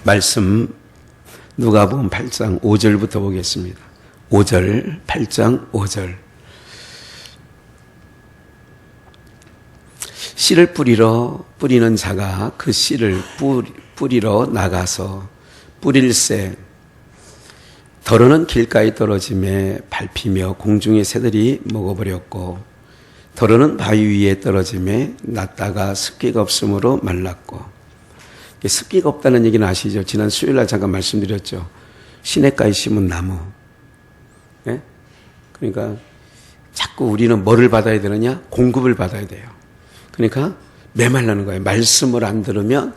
말씀 누가복음 8장 5절부터 보겠습니다. 5절, 8장 5절. 씨를 뿌리는 자가 그 씨를 뿌리러 나가서 뿌릴새 더러는 길가에 떨어짐에 밟히며 공중의 새들이 먹어버렸고 더러는 바위 위에 떨어짐에 났다가 습기가 없으므로 말랐고. 습기가 없다는 얘기는 아시죠? 지난 수요일날 잠깐 말씀드렸죠. 시냇가에 심은 나무. 네? 그러니까 자꾸 우리는 뭐를 받아야 되느냐? 공급을 받아야 돼요. 그러니까 메말라는 거예요. 말씀을 안 들으면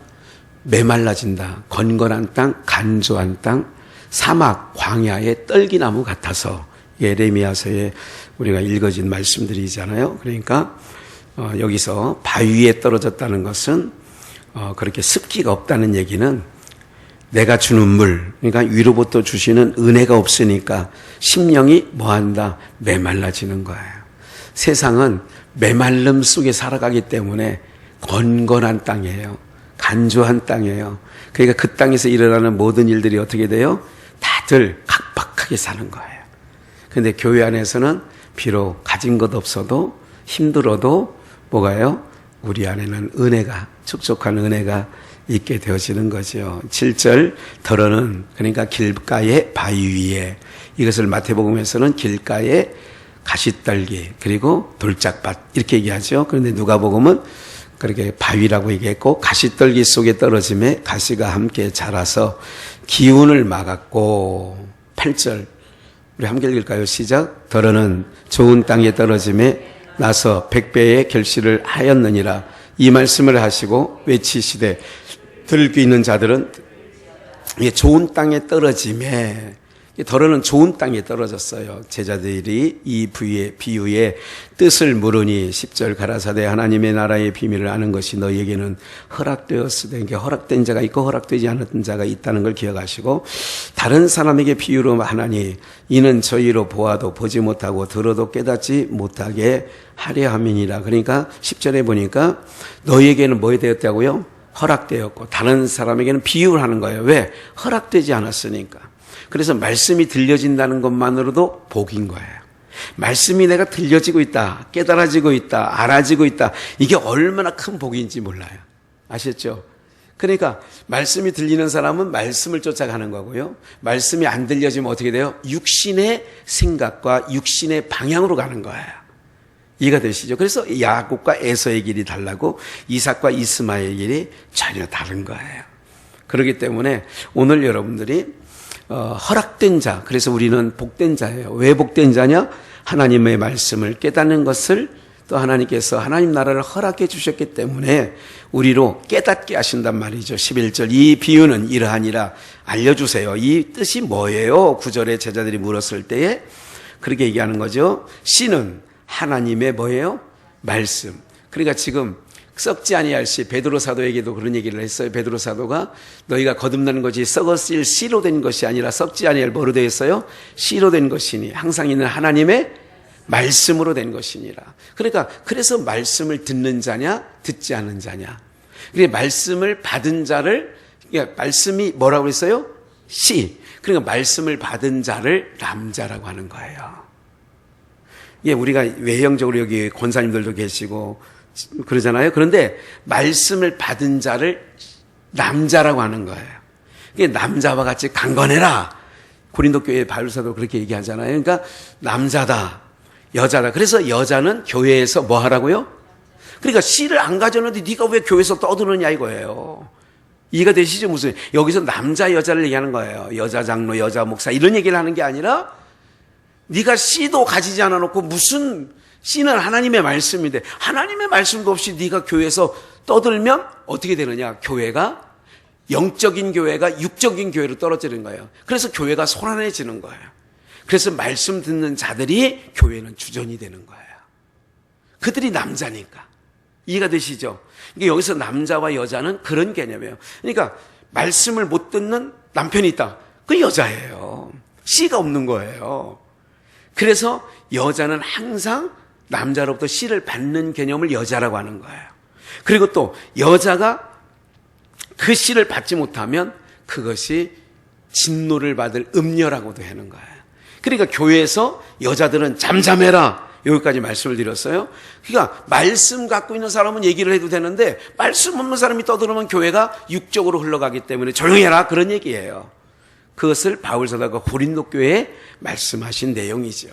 메말라진다. 건건한 땅, 간조한 땅, 사막, 광야의 떨기나무 같아서 예레미야서에 우리가 읽어진 말씀들이잖아요. 그러니까 여기서 바위 위에 떨어졌다는 것은 그렇게 습기가 없다는 얘기는 내가 주는 물, 그러니까 위로부터 주시는 은혜가 없으니까 심령이 뭐한다? 메말라지는 거예요. 세상은 메말름 속에 살아가기 때문에 건건한 땅이에요. 간조한 땅이에요. 그러니까 그 땅에서 일어나는 모든 일들이 어떻게 돼요? 다들 각박하게 사는 거예요. 그런데 교회 안에서는 비록 가진 것 없어도 힘들어도 뭐가요? 우리 안에는 은혜가, 촉촉한 은혜가 있게 되어지는 거죠. 7절, 더러는 그러니까 길가의 바위 위에, 이것을 마태복음에서는 길가의 가시떨기 그리고 돌짝밭 이렇게 얘기하죠. 그런데 누가복음은 그렇게 바위라고 얘기했고 가시떨기 속에 떨어짐에 가시가 함께 자라서 기운을 막았고. 8절 우리 함께 읽을까요? 시작. 더러는 좋은 땅에 떨어짐에 나서 100배의 결실을 하였느니라. 이 말씀을 하시고 외치시되 들고 있는 자들은 좋은 땅에 떨어짐에, 더러는 좋은 땅에 떨어졌어요. 제자들이 이 비유의 뜻을 물으니 10절 가라사대 하나님의 나라의 비밀을 아는 것이 너희에게는 허락되었으되, 그러니까 허락된 자가 있고 허락되지 않았던 자가 있다는 걸 기억하시고 다른 사람에게 비유로 하나니 이는 저희로 보아도 보지 못하고 들어도 깨닫지 못하게 하려 함이니라. 그러니까 10절에 보니까 너희에게는 뭐 되었다고요? 허락되었고 다른 사람에게는 비유를 하는 거예요. 왜? 허락되지 않았으니까. 그래서 말씀이 들려진다는 것만으로도 복인 거예요. 말씀이 내가 들려지고 있다, 깨달아지고 있다, 알아지고 있다, 이게 얼마나 큰 복인지 몰라요. 아셨죠? 그러니까 말씀이 들리는 사람은 말씀을 쫓아가는 거고요. 말씀이 안 들려지면 어떻게 돼요? 육신의 생각과 육신의 방향으로 가는 거예요. 이해가 되시죠? 그래서 야곱과 에서의 길이 달라고 이삭과 이스마엘의 길이 전혀 다른 거예요. 그렇기 때문에 오늘 여러분들이 허락된 자, 그래서 우리는 복된 자예요. 왜 복된 자냐? 하나님의 말씀을 깨닫는 것을 또 하나님께서 하나님 나라를 허락해 주셨기 때문에 우리로 깨닫게 하신단 말이죠. 11절 이 비유는 이러하니라. 알려주세요. 이 뜻이 뭐예요? 9절에 제자들이 물었을 때에 그렇게 얘기하는 거죠. 씨는 하나님의 뭐예요? 말씀. 그러니까 지금 썩지 아니할 씨, 베드로 사도에게도 그런 얘기를 했어요. 베드로 사도가 너희가 거듭나는 것이 썩었을 씨로 된 것이 아니라 썩지 아니할 뭐로 되어 있어요? 씨로 된 것이니 항상 있는 하나님의 말씀으로 된 것이니라. 그러니까 그래서 말씀을 듣는 자냐 듣지 않는 자냐. 그래 말씀을 받은 자를, 그러니까 말씀이 뭐라고 했어요? 씨. 그러니까 말씀을 받은 자를 남자라고 하는 거예요. 예, 우리가 외형적으로 여기 권사님들도 계시고 그러잖아요. 그런데 말씀을 받은 자를 남자라고 하는 거예요. 남자와 같이 강건해라. 고린도 교회 바울사도 그렇게 얘기하잖아요. 그러니까 남자다, 여자다. 그래서 여자는 교회에서 뭐 하라고요? 그러니까 씨를 안 가졌는데 네가 왜 교회에서 떠드느냐 이거예요. 이해가 되시죠? 무슨 여기서 남자 여자를 얘기하는 거예요. 여자 장로, 여자 목사 이런 얘기를 하는 게 아니라 네가 씨도 가지지 않아 놓고 무슨 씨는 하나님의 말씀인데 하나님의 말씀도 없이 네가 교회에서 떠들면 어떻게 되느냐? 교회가 영적인 교회가 육적인 교회로 떨어지는 거예요. 그래서 교회가 소란해지는 거예요. 그래서 말씀 듣는 자들이 교회는 주전이 되는 거예요. 그들이 남자니까. 이해가 되시죠? 그러니까 여기서 남자와 여자는 그런 개념이에요. 그러니까 말씀을 못 듣는 남편이 있다. 그 여자예요. 씨가 없는 거예요. 그래서 여자는 항상 남자로부터 씨를 받는 개념을 여자라고 하는 거예요. 그리고 또 여자가 그 씨를 받지 못하면 그것이 진노를 받을 음녀라고도 하는 거예요. 그러니까 교회에서 여자들은 잠잠해라, 여기까지 말씀을 드렸어요. 그러니까 말씀 갖고 있는 사람은 얘기를 해도 되는데 말씀 없는 사람이 떠들으면 교회가 육적으로 흘러가기 때문에 조용히 해라, 그런 얘기예요. 그것을 바울 사도가 고린도 교회에 말씀하신 내용이죠.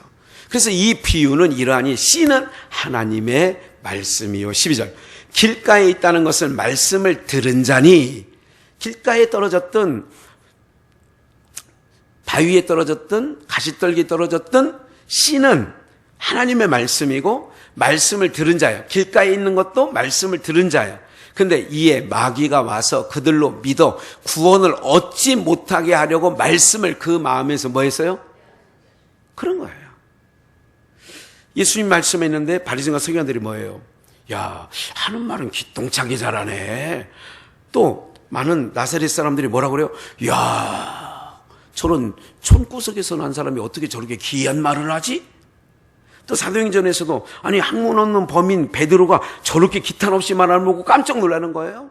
그래서 이 비유는 이러하니 씨는 하나님의 말씀이요. 12절, 길가에 있다는 것은 말씀을 들은 자니, 길가에 떨어졌던, 바위에 떨어졌던, 가시떨기에 떨어졌던 씨는 하나님의 말씀이고 말씀을 들은 자예요. 길가에 있는 것도 말씀을 들은 자예요. 근데 이에 마귀가 와서 그들로 믿어 구원을 얻지 못하게 하려고 말씀을 그 마음에서 뭐 했어요? 그런 거예요. 예수님 말씀했는데 바리새인과 서기관들이 뭐예요? 야, 하는 말은 기똥차게 잘하네. 또 많은 나사렛 사람들이 뭐라고 그래요? 야, 저런 촌구석에서 난 사람이 어떻게 저렇게 귀한 말을 하지? 또 사도행전에서도 아니 학문 없는 범인 베드로가 저렇게 기탄 없이 말하는 거 보고 깜짝 놀라는 거예요.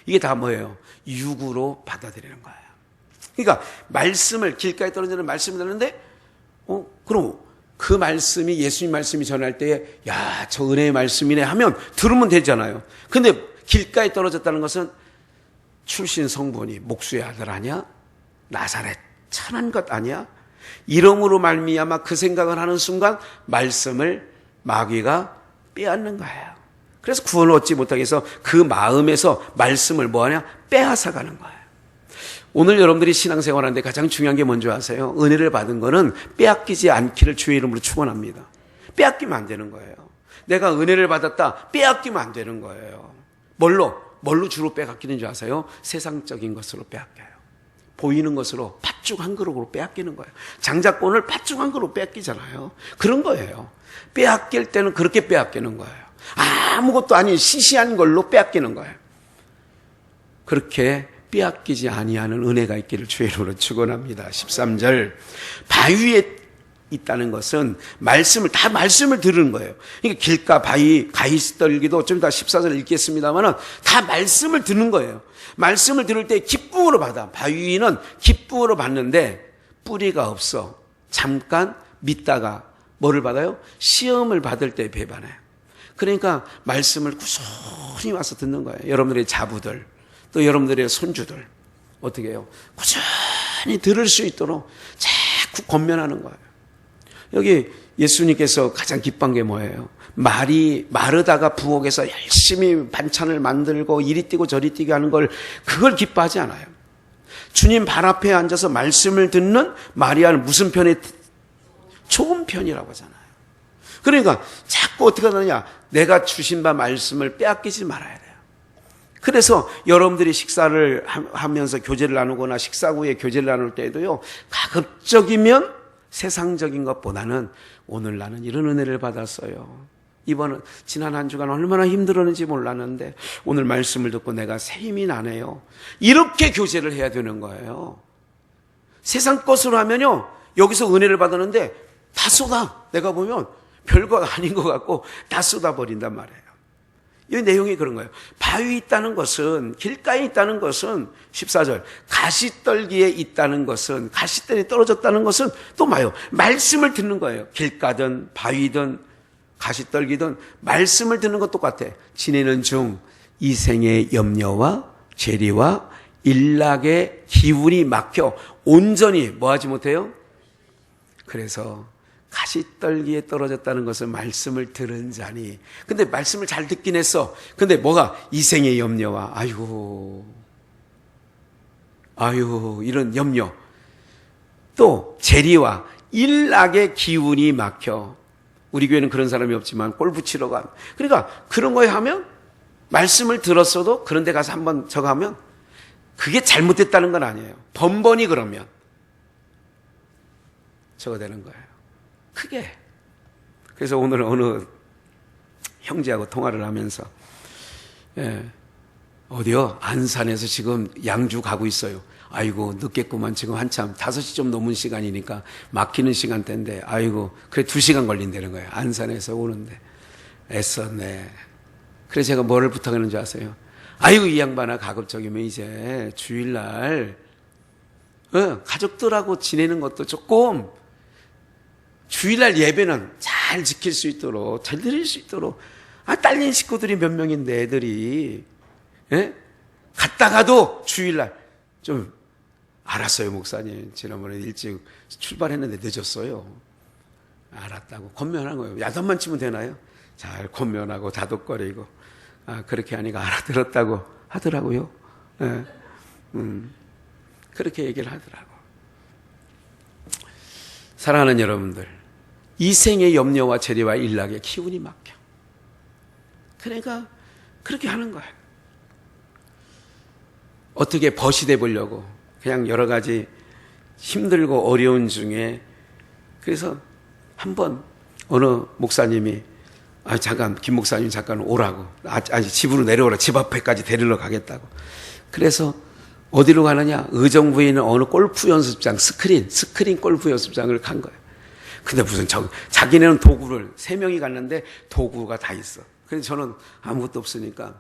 이게 다 뭐예요? 육으로 받아들이는 거예요. 그러니까 말씀을, 길가에 떨어지는 말씀을 듣는데 그럼 그 말씀이 예수님 말씀이 전할 때에 야, 저 은혜의 말씀이네 하면 들으면 되잖아요. 근데 길가에 떨어졌다는 것은 출신 성분이 목수의 아들 아니야? 나사렛 천한 것 아니야? 이름으로 말미암아 그 생각을 하는 순간 말씀을 마귀가 빼앗는 거예요. 그래서 구원을 얻지 못하게 해서 그 마음에서 말씀을 뭐하냐? 빼앗아가는 거예요. 오늘 여러분들이 신앙생활하는데 가장 중요한 게 뭔지 아세요? 은혜를 받은 거는 빼앗기지 않기를 주의 이름으로 축원합니다. 빼앗기면 안 되는 거예요. 내가 은혜를 받았다, 빼앗기면 안 되는 거예요. 뭘로 주로 빼앗기는 줄 아세요? 세상적인 것으로 빼앗겨요. 보이는 것으로 팥죽 한 그릇으로 빼앗기는 거예요. 장자권을 팥죽 한 그릇 빼앗기잖아요. 그런 거예요. 빼앗길 때는 그렇게 빼앗기는 거예요. 아무것도 아닌 시시한 걸로 빼앗기는 거예요. 그렇게 빼앗기지 아니하는 은혜가 있기를 주의 이름으로 축원합니다. 13절, 바위에 있다는 것은 말씀을 들은 거예요. 그러니까 길가, 바위, 가시떨기도 좀 이따 14절 읽겠습니다만은 다 말씀을 듣는 거예요. 말씀을 들을 때 기쁨으로 받아. 바위는 기쁨으로 받는데 뿌리가 없어. 잠깐 믿다가 뭐를 받아요? 시험을 받을 때 배반해요. 그러니까 말씀을 꾸준히 와서 듣는 거예요. 여러분들의 자부들, 또 여러분들의 손주들 어떻게 해요? 꾸준히 들을 수 있도록 자꾸 권면하는 거예요. 여기 예수님께서 가장 기뻐한 게 뭐예요? 말이 마르다가 부엌에서 열심히 반찬을 만들고 이리 뛰고 저리 뛰게 하는 걸, 그걸 기뻐하지 않아요. 주님 발 앞에 앉아서 말씀을 듣는 마리아는 무슨 편에? 좋은 편이라고 하잖아요. 그러니까 자꾸 어떻게 하느냐? 내가 주신 바 말씀을 빼앗기지 말아야 돼요. 그래서 여러분들이 식사를 하면서 교제를 나누거나 식사 후에 교제를 나눌 때에도요, 가급적이면 세상적인 것보다는 오늘 나는 이런 은혜를 받았어요. 지난 한 주간 얼마나 힘들었는지 몰랐는데 오늘 말씀을 듣고 내가 새 힘이 나네요. 이렇게 교제를 해야 되는 거예요. 세상 것으로 하면요, 여기서 은혜를 받았는데 다 쏟아. 내가 보면 별거 아닌 것 같고 다 쏟아버린단 말이에요. 이 내용이 그런 거예요. 바위 있다는 것은, 길가에 있다는 것은 14절, 가시떨기에 있다는 것은, 가시떨기에 떨어졌다는 것은 또 뭐예요? 말씀을 듣는 거예요. 길가든 바위든 가시떨기든 말씀을 듣는 것 똑같아. 지내는 중 이생의 염려와 죄리와 일락의 기운이 막혀 온전히 뭐하지 못해요? 그래서 가시떨기에 떨어졌다는 것은 말씀을 들은 자니. 근데 말씀을 잘 듣긴 했어. 근데 뭐가? 이생의 염려와 아이고 이런 염려, 또 재리와 일락의 기운이 막혀. 우리 교회는 그런 사람이 없지만 골 붙이러 가. 그러니까 그런 거에 하면 말씀을 들었어도 그런 데 가서 한번 저거 하면 그게 잘못됐다는 건 아니에요. 번번이 그러면 저거 되는 거예요. 크게. 그래서 오늘 어느 형제하고 통화를 하면서 어디요? 안산에서 지금 양주 가고 있어요. 아이고 늦겠구만. 지금 한참 5시 좀 넘은 시간이니까 막히는 시간대인데 아이고 그래 2시간 걸린다는 거예요. 안산에서 오는데 애썼네. 그래서 제가 뭐를 부탁하는 줄 아세요? 아이고, 이 양반아, 가급적이면 이제 주일날 가족들하고 지내는 것도 조금, 주일날 예배는 잘 지킬 수 있도록, 잘 드릴 수 있도록, 딸린 식구들이 몇 명인데 애들이, 갔다가도 주일날 좀, 알았어요, 목사님. 지난번에 일찍 출발했는데 늦었어요. 알았다고 권면한 거예요. 야단만 치면 되나요? 잘 권면하고 다독거리고, 그렇게 하니까 알아들었다고 하더라고요. 그렇게 얘기를 하더라고. 사랑하는 여러분들, 이 생의 염려와 재리와 일락에 기운이 막혀. 그러니까 그렇게 하는 거예요. 어떻게 벗이 돼 보려고 그냥 여러 가지 힘들고 어려운 중에, 그래서 한번 어느 목사님이 잠깐, 김 목사님 잠깐 오라고, 집으로 내려오라, 집 앞에까지 데리러 가겠다고. 그래서 어디로 가느냐? 의정부에 있는 어느 골프 연습장, 스크린 골프 연습장을 간 거예요. 근데 무슨 자기네는 도구를 3명이 갔는데 도구가 다 있어. 그래서 저는 아무것도 없으니까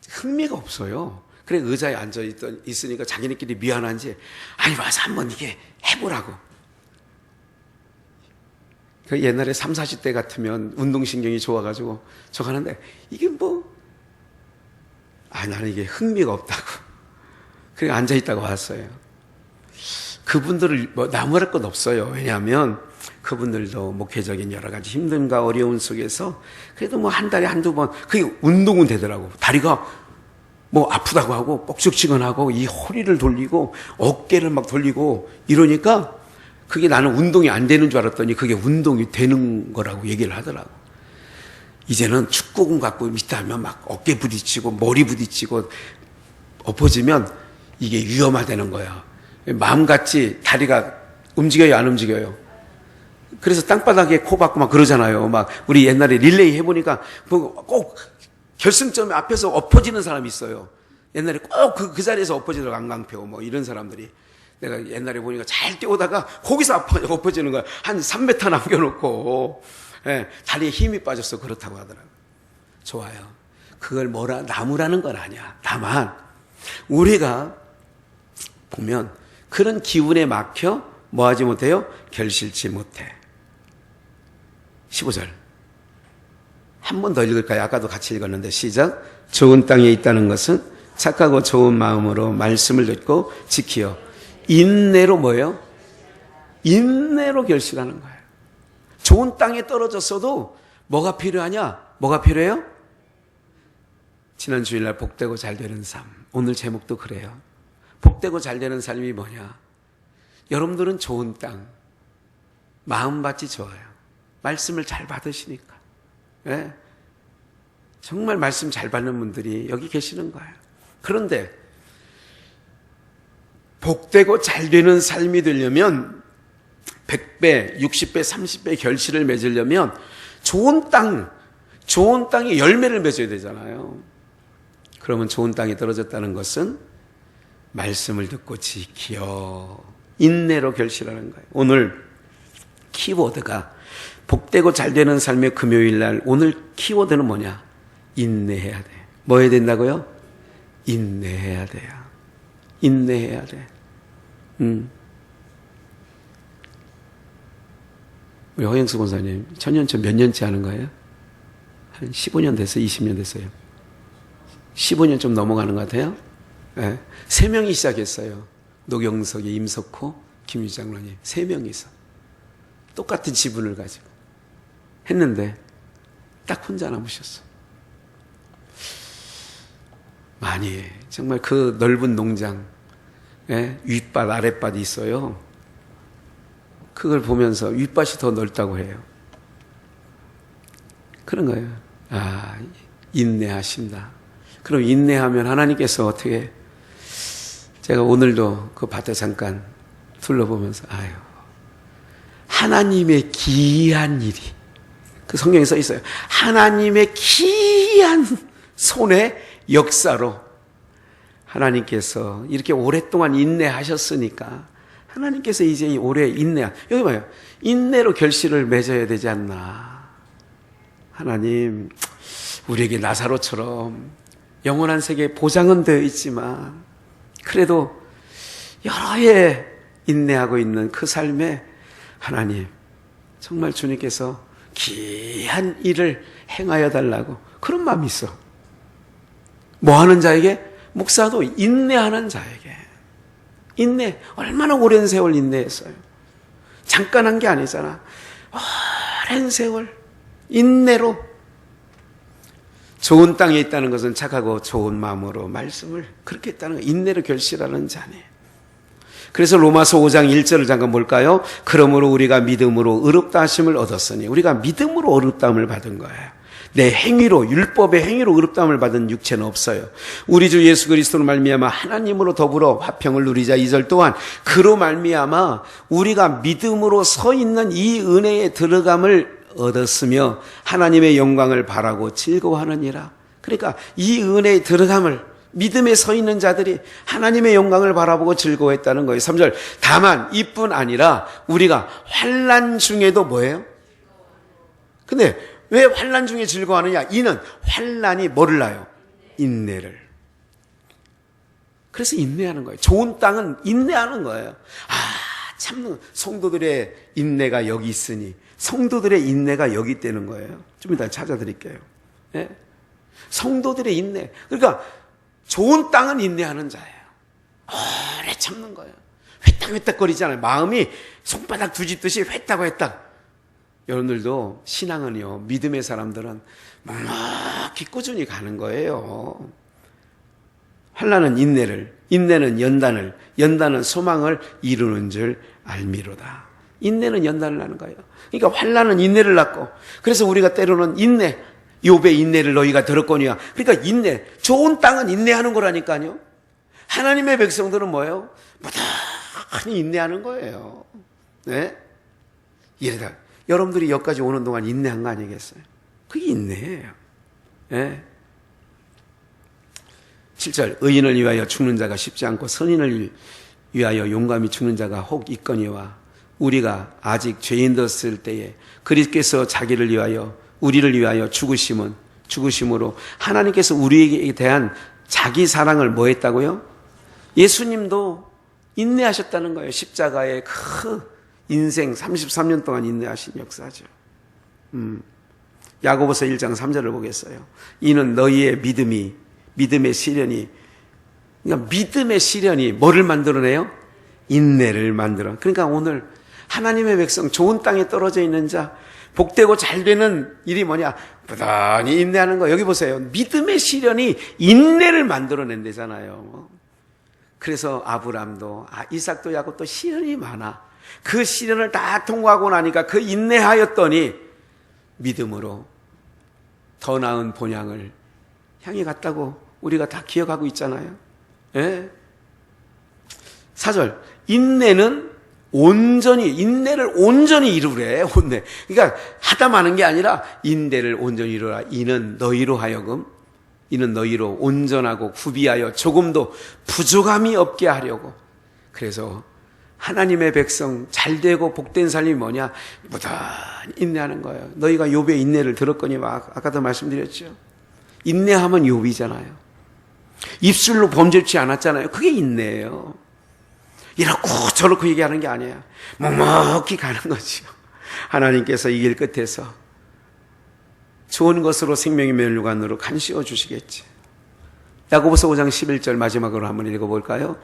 흥미가 없어요. 그래, 의자에 앉아 있으니까 자기네끼리 미안한지, 와서 한번 이게 해보라고. 그 옛날에 30, 40대 같으면 운동신경이 좋아가지고 저거 하는데, 이게 나는 이게 흥미가 없다고. 그래, 앉아있다고 왔어요. 그분들을 나무랄 것 없어요. 왜냐하면 그분들도 목회적인 여러 가지 힘듦과 어려움 속에서 그래도 한 달에 한두 번, 그게 운동은 되더라고. 다리가 아프다고 하고, 뻑죽지근하고, 이 허리를 돌리고, 어깨를 막 돌리고, 이러니까, 그게 나는 운동이 안 되는 줄 알았더니, 그게 운동이 되는 거라고 얘기를 하더라고. 이제는 축구공 갖고 있다 하면 막 어깨 부딪히고, 머리 부딪히고, 엎어지면, 이게 위험하다는 거야. 마음같이 다리가 움직여요, 안 움직여요? 그래서 땅바닥에 코 박고 막 그러잖아요. 우리 옛날에 릴레이 해보니까, 꼭, 결승점 앞에서 엎어지는 사람이 있어요. 옛날에 꼭 그 자리에서 엎어지더라고. 강강표 이런 사람들이. 내가 옛날에 보니까 잘 뛰어오다가 거기서 엎어지는 거야. 한 3m 남겨놓고, 다리에 힘이 빠져서 그렇다고 하더라고요. 좋아요. 그걸 나무라는 건 아니야. 다만 우리가 보면 그런 기운에 막혀 뭐하지 못해요? 결실치 못해. 15절 한 번 더 읽을까요? 아까도 같이 읽었는데 시작. 좋은 땅에 있다는 것은 착하고 좋은 마음으로 말씀을 듣고 지키어 인내로 뭐예요? 인내로 결실하는 거예요. 좋은 땅에 떨어졌어도 뭐가 필요하냐? 뭐가 필요해요? 지난 주일날 복되고 잘 되는 삶. 오늘 제목도 그래요. 복되고 잘 되는 삶이 뭐냐? 여러분들은 좋은 땅, 마음밭이 좋아요. 말씀을 잘 받으시니까. 네? 정말 말씀 잘 받는 분들이 여기 계시는 거예요. 그런데 복되고 잘 되는 삶이 되려면 100배, 60배, 30배 결실을 맺으려면 좋은 땅에 열매를 맺어야 되잖아요. 그러면 좋은 땅에 떨어졌다는 것은 말씀을 듣고 지키어 인내로 결실하는 거예요. 오늘 키워드가 복되고 잘 되는 삶의 금요일 날, 오늘 키워드는 뭐냐? 인내해야 돼. 뭐 해야 된다고요? 인내해야 돼요. 인내해야 돼. 우리 허영수 권사님 천년초 몇 년째 하는 거예요? 한 15년 됐어요? 20년 됐어요? 15년 좀 넘어가는 것 같아요? 네. 3명이 시작했어요. 노경석이, 임석호, 김유장로님 3명이서 똑같은 지분을 가지고 했는데 딱 혼자 남으셨어. 많이 정말 그 넓은 농장, 윗밭 아랫밭이 있어요. 그걸 보면서 윗밭이 더 넓다고 해요. 그런 거예요. 인내하신다. 그럼 인내하면 하나님께서 어떻게, 제가 오늘도 그 밭에 잠깐 둘러보면서 하나님의 기이한 일이, 그 성경에 써 있어요. 하나님의 기이한 손의 역사로 하나님께서 이렇게 오랫동안 인내하셨으니까 하나님께서 이제 오래 여기 봐요. 인내로 결실을 맺어야 되지 않나. 하나님, 우리에게 나사로처럼 영원한 세계에 보장은 되어 있지만 그래도 여러 해 인내하고 있는 그 삶에 하나님, 정말 주님께서 귀한 일을 행하여 달라고 그런 마음이 있어. 뭐 하는 자에게? 목사도 인내하는 자에게. 인내, 얼마나 오랜 세월 인내했어요. 잠깐 한 게 아니잖아. 오랜 세월 인내로. 좋은 땅에 있다는 것은 착하고 좋은 마음으로 말씀을 그렇게 했다는 거예요. 인내로 결실하는 자네. 그래서 로마서 5장 1절을 잠깐 볼까요? 그러므로 우리가 믿음으로 의롭다 하심을 얻었으니, 우리가 믿음으로 의롭다함을 받은 거예요. 내 행위로, 율법의 행위로 의롭다함을 받은 육체는 없어요. 우리 주 예수 그리스도로 말미암아 하나님으로 더불어 화평을 누리자. 2절 또한 그로 말미암아 우리가 믿음으로 서 있는 이 은혜에 들어감을 얻었으며 하나님의 영광을 바라고 즐거워하느니라. 그러니까 이 은혜에 들어감을, 믿음에 서 있는 자들이 하나님의 영광을 바라보고 즐거워했다는 거예요. 3절 다만 이뿐 아니라 우리가 환난 중에도 뭐예요? 근데 왜 환난 중에 즐거워하느냐? 이는 환난이 뭐를 낳아요? 인내를. 그래서 인내하는 거예요. 좋은 땅은 인내하는 거예요. 참 성도들의 인내가 여기 있으니, 성도들의 인내가 여기 있다는 거예요. 좀 이따 찾아드릴게요. 네? 성도들의 인내. 그러니까 좋은 땅은 인내하는 자예요. 오래 참는 거예요. 회딱회딱거리잖아요. 마음이 손바닥 뒤집듯이 회딱회딱. 여러분들도 신앙은요, 믿음의 사람들은 묵묵히 꾸준히 가는 거예요. 환난은 인내를, 인내는 연단을, 연단은 소망을 이루는 줄 알미로다. 인내는 연단을 하는 거예요. 그러니까 환난은 인내를 낳고, 그래서 우리가 때로는 인내, 욥의 인내를 너희가 들었거니와. 그러니까 인내, 좋은 땅은 인내하는 거라니까요. 하나님의 백성들은 뭐예요? 무단히 인내하는 거예요. 네? 이러다 여러분들이 여기까지 오는 동안 인내한 거 아니겠어요? 그게 인내예요. 네? 7절 의인을 위하여 죽는 자가 쉽지 않고 선인을 위하여 용감히 죽는 자가 혹 있거니와 우리가 아직 죄인 되었을 때에 그리스도께서 자기를 위하여 우리를 위하여 죽으심으로 하나님께서 우리에게 대한 자기 사랑을 뭐 했다고요? 예수님도 인내하셨다는 거예요. 십자가의 그 인생 33년 동안 인내하신 역사죠. 야고보서 1장 3절을 보겠어요. 이는 너희의 믿음의 시련이, 그러니까 믿음의 시련이 뭐를 만들어내요? 인내를 만들어. 그러니까 오늘 하나님의 백성, 좋은 땅에 떨어져 있는 자, 복되고 잘 되는 일이 뭐냐? 부단히 인내하는 거. 여기 보세요. 믿음의 시련이 인내를 만들어낸대잖아요. 그래서 아브람도, 이삭도, 야곱도 시련이 많아. 그 시련을 다 통과하고 나니까 그 인내하였더니 믿음으로 더 나은 본향을 향해 갔다고 우리가 다 기억하고 있잖아요. 예? 4절 인내를 온전히 이루래. 온내. 그러니까 하다 마는 게 아니라 인내를 온전히 이루라. 이는 너희로 온전하고 구비하여 조금도 부족함이 없게 하려고. 그래서 하나님의 백성 잘되고 복된 삶이 뭐냐? 무단히 인내하는 거예요. 너희가 욥의 인내를 들었거니와. 아까도 말씀드렸죠. 인내하면 욥이잖아요. 입술로 범죄치 않았잖아요. 그게 인내예요. 이렇고 저렇고 얘기하는 게 아니에요. 묵묵히 가는 거죠. 하나님께서 이 길 끝에서 좋은 것으로 생명의 면류관으로 간씌워 주시겠지. 야고보서 5장 11절 마지막으로 한번 읽어볼까요?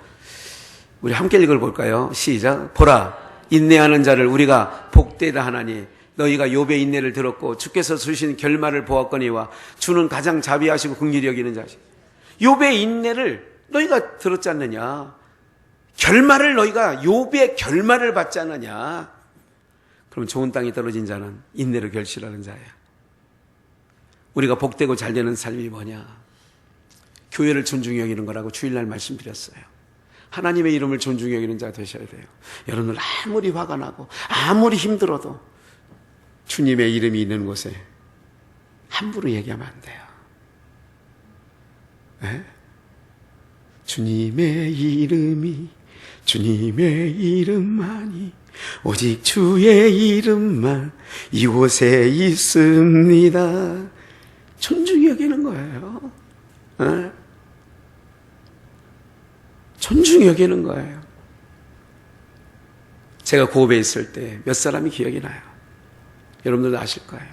우리 함께 읽어볼까요? 시작. 보라, 인내하는 자를 우리가 복되다 하나니 너희가 욥의 인내를 들었고 주께서 주신 결말을 보았거니와 주는 가장 자비하시고 긍휼히 여기는 자시. 욥의 인내를 너희가 들었지 않느냐? 결말을 너희가 욥의 결말을 받지 않느냐? 그럼 좋은 땅에 떨어진 자는 인내를 결실하는 자야. 우리가 복되고 잘되는 삶이 뭐냐? 교회를 존중히 여기는 거라고 주일날 말씀드렸어요. 하나님의 이름을 존중히 여기는 자가 되셔야 돼요. 여러분들 아무리 화가 나고 아무리 힘들어도 주님의 이름이 있는 곳에 함부로 얘기하면 안 돼요. 네? 주님의 이름만이 오직 주의 이름만 이곳에 있습니다. 존중히 여기는 거예요. 존중히 여기는 거예요. 제가 고베에 있을 때 몇 사람이 기억이 나요. 여러분들도 아실 거예요.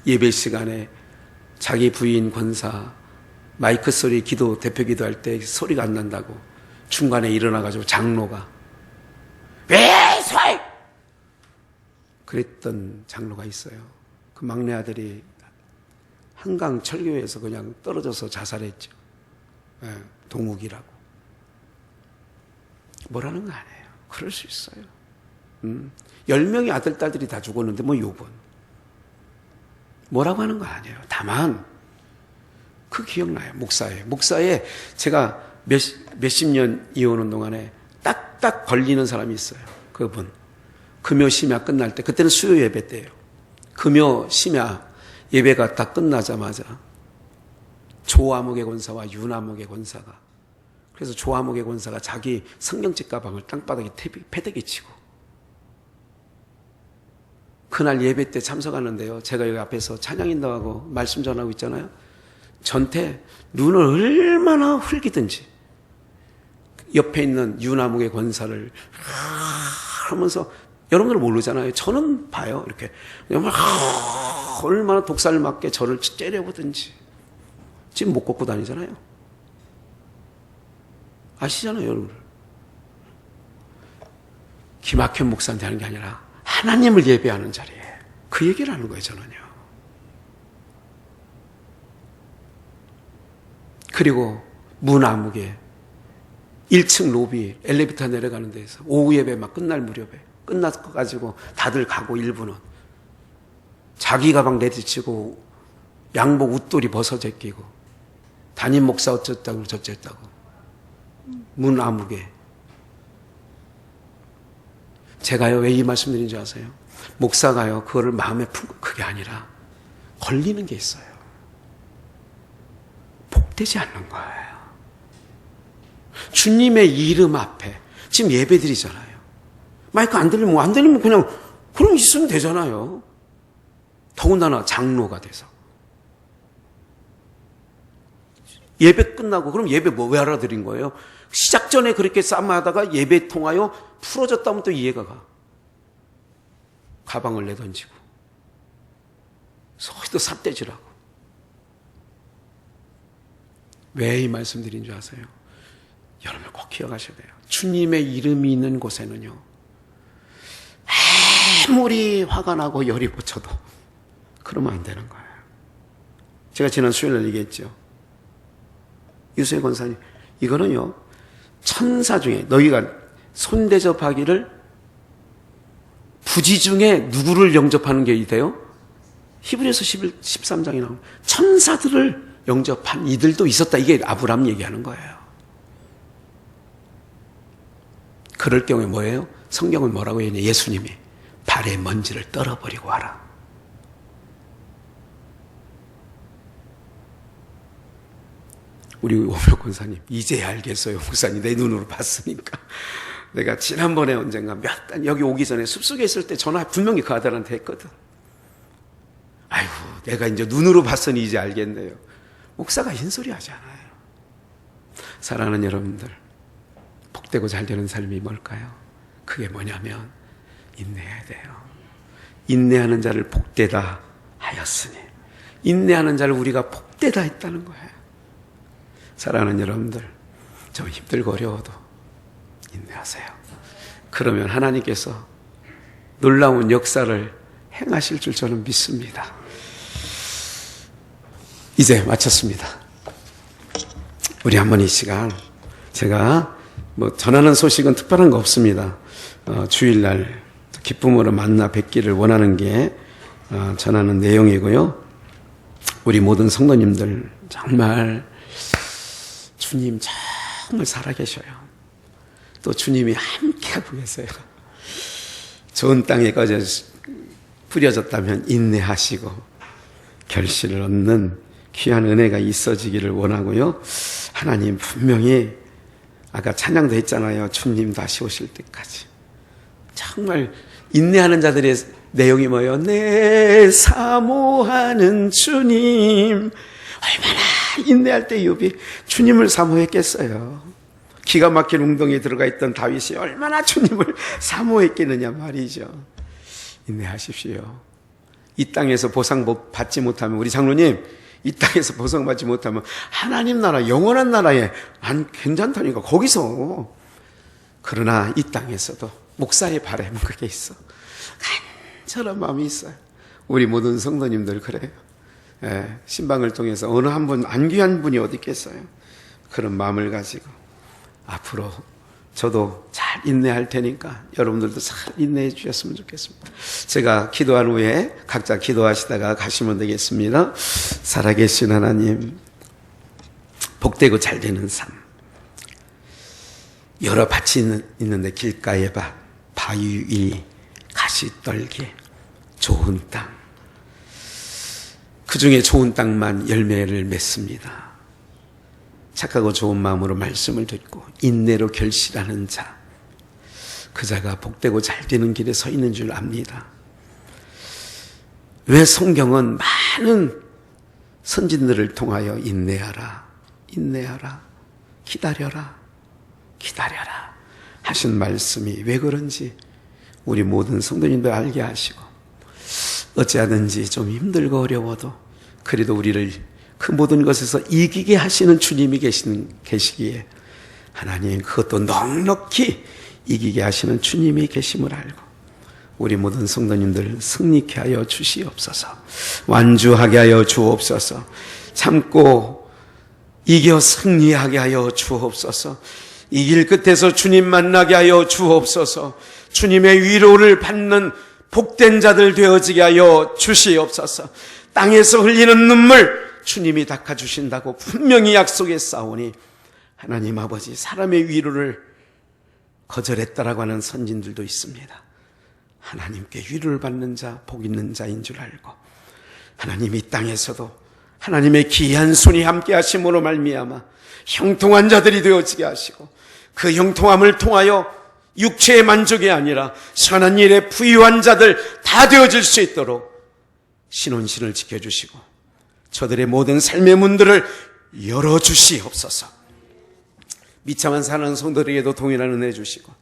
예배 시간에 자기 부인 권사 마이크 소리 기도 대표 기도할 때 소리가 안 난다고 중간에 일어나가지고 장로가 왜 소리! 그랬던 장로가 있어요. 그 막내 아들이 한강 철교에서 그냥 떨어져서 자살했죠. 동욱이라고. 뭐라는 거 아니에요. 그럴 수 있어요. 10명의 아들, 딸들이 다 죽었는데 뭐 욕은. 뭐라고 하는 거 아니에요. 다만 그 기억나요. 목사에 제가 몇십 년 이어오는 동안에 딱딱 걸리는 사람이 있어요. 그분. 금요 심야 끝날 때, 그때는 수요 예배 때예요. 금요 심야 예배가 다 끝나자마자 조아목의 권사와 윤아목의 권사가, 그래서 조아목의 권사가 자기 성경책 가방을 땅바닥에 패대기 치고, 그날 예배 때 참석하는데요, 제가 여기 앞에서 찬양 인도하고 말씀 전하고 있잖아요. 전태 눈을 얼마나 흘기든지 옆에 있는 윤아목의 권사를 하면서, 여러분들은 모르잖아요. 저는 봐요. 이렇게 얼마나 독살 맞게 저를 째려보든지. 지금 못 걷고 다니잖아요. 아시잖아요, 여러분. 김학현 목사한테 하는 게 아니라 하나님을 예배하는 자리에 그 얘기를 하는 거예요, 저는요. 그리고 문아무개 1층 로비 엘리베이터 내려가는 데에서 오후 예배 막 끝날 무렵에 끝나가지고 다들 가고 일부는 자기 가방 내리치고 양복 웃돌이 벗어져 끼고 담임 목사 어쩌다고 저쩌다고 문아무개. 제가요 왜 이 말씀 드린 줄 아세요? 목사가요 그거를 마음에 품고, 그게 아니라 걸리는 게 있어요. 복되지 않는 거예요. 주님의 이름 앞에 지금 예배 드리잖아요. 마이크 안 들리면 그냥 그럼 있으면 되잖아요. 더군다나 장로가 돼서 예배 끝나고, 그럼 예배 왜 알아들인 거예요? 시작 전에 그렇게 싸움하다가 예배 통하여 풀어졌다면 또 이해가 가. 가방을 내던지고 소리도 삿대질하고. 왜 이 말씀 드린 줄 아세요? 여러분 꼭 기억하셔야 돼요. 주님의 이름이 있는 곳에는요, 아무리 화가 나고 열이 꽂혀도 그러면 안 되는 거예요. 제가 지난 수요일에 얘기했죠. 유수의 권사님, 이거는요 천사 중에 너희가 손대접하기를 부지 중에 누구를 영접하는 게 돼요? 히브리서 13장에 나오는 천사들을 영접한 이들도 있었다. 이게 아브라함 얘기하는 거예요. 그럴 경우에 뭐예요? 성경은 뭐라고 했냐? 예수님이 발의 먼지를 떨어버리고 하라. 우리 오묘 권사님, 이제야 알겠어요. 목사님, 내 눈으로 봤으니까. 내가 지난번에 언젠가 여기 오기 전에 숲속에 있을 때 전화 분명히 그 아들한테 했거든. 아이고, 내가 이제 눈으로 봤으니 이제 알겠네요. 목사가 흰소리 하지 않아요. 사랑하는 여러분들, 복되고 잘 되는 삶이 뭘까요? 그게 뭐냐면 인내해야 돼요. 인내하는 자를 복되다 하였으니, 인내하는 자를 우리가 복되다 했다는 거예요. 사랑하는 여러분들, 좀 힘들고 어려워도 인내하세요. 그러면 하나님께서 놀라운 역사를 행하실 줄 저는 믿습니다. 이제 마쳤습니다. 우리 한번 이 시간, 제가 전하는 소식은 특별한 거 없습니다. 주일날 기쁨으로 만나 뵙기를 원하는 게 전하는 내용이고요. 우리 모든 성도님들 정말 주님 정말 살아계셔요. 또 주님이 함께하고 계세요. 좋은 땅에 꺼져 뿌려졌다면 인내하시고 결실을 얻는 귀한 은혜가 있어지기를 원하고요. 하나님 분명히 아까 찬양도 했잖아요. 주님 다시 오실 때까지. 정말 인내하는 자들의 내용이 뭐예요? 내 사모하는 주님 얼마나 인내할 때 욥이 주님을 사모했겠어요. 기가 막힌 웅덩이에 들어가 있던 다윗이 얼마나 주님을 사모했겠느냐 말이죠. 인내하십시오. 이 땅에서 보상 받지 못하면, 우리 장로님, 이 땅에서 보상받지 못하면 하나님 나라, 영원한 나라에 안 괜찮다니까, 거기서. 그러나 이 땅에서도 목사의 바람은 그게 있어. 간절한 마음이 있어요. 우리 모든 성도님들 그래요. 예, 신방을 통해서 어느 한 분, 안 귀한 분이 어디 있겠어요. 그런 마음을 가지고 앞으로 저도 잘 인내할 테니까 여러분들도 잘 인내해 주셨으면 좋겠습니다. 제가 기도한 후에 각자 기도하시다가 가시면 되겠습니다. 살아계신 하나님, 복되고 잘 되는 삶, 여러 밭이 있는데 길가의 밭, 바위 위, 가시떨기, 좋은 땅, 그 중에 좋은 땅만 열매를 맺습니다. 착하고 좋은 마음으로 말씀을 듣고 인내로 결실하는 자, 그 자가 복되고 잘 되는 길에 서 있는 줄 압니다. 왜 성경은 많은 선진들을 통하여 인내하라, 인내하라, 기다려라, 기다려라 하신 말씀이 왜 그런지 우리 모든 성도님들 알게 하시고, 어찌하든지 좀 힘들고 어려워도 그래도 우리를 그 모든 것에서 이기게 하시는 주님이 계시기에 하나님, 그것도 넉넉히 이기게 하시는 주님이 계심을 알고 우리 모든 성도님들 승리케 하여 주시옵소서. 완주하게 하여 주옵소서. 참고 이겨 승리하게 하여 주옵소서. 이 길 끝에서 주님 만나게 하여 주옵소서. 주님의 위로를 받는 복된 자들 되어지게 하여 주시옵소서. 땅에서 흘리는 눈물 주님이 닦아주신다고 분명히 약속했사오니 하나님 아버지, 사람의 위로를 거절했다라고 하는 선진들도 있습니다. 하나님께 위로를 받는 자, 복 있는 자인 줄 알고 하나님, 이 땅에서도 하나님의 귀한 손이 함께 하심으로 말미암아 형통한 자들이 되어지게 하시고, 그 형통함을 통하여 육체의 만족이 아니라 선한 일에 부유한 자들 다 되어질 수 있도록 신혼신을 지켜주시고 저들의 모든 삶의 문들을 열어주시옵소서. 미참한 사는 성도들에게도 동일한 은혜 주시고,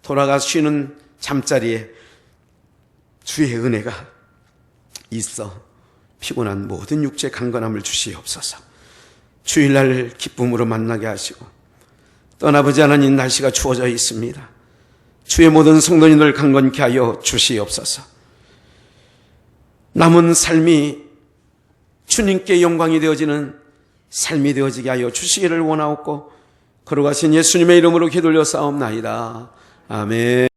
돌아가 쉬는 잠자리에 주의 은혜가 있어 피곤한 모든 육체 강건함을 주시옵소서. 주일날 기쁨으로 만나게 하시고, 떠나보지 않은 날씨가 추워져 있습니다. 주의 모든 성도님들 강건케 하여 주시옵소서. 남은 삶이 주님께 영광이 되어지는 삶이 되어지게 하여 주시기를 원하옵고, 걸어가신 예수님의 이름으로 기도올려 싸움나이다. 아멘.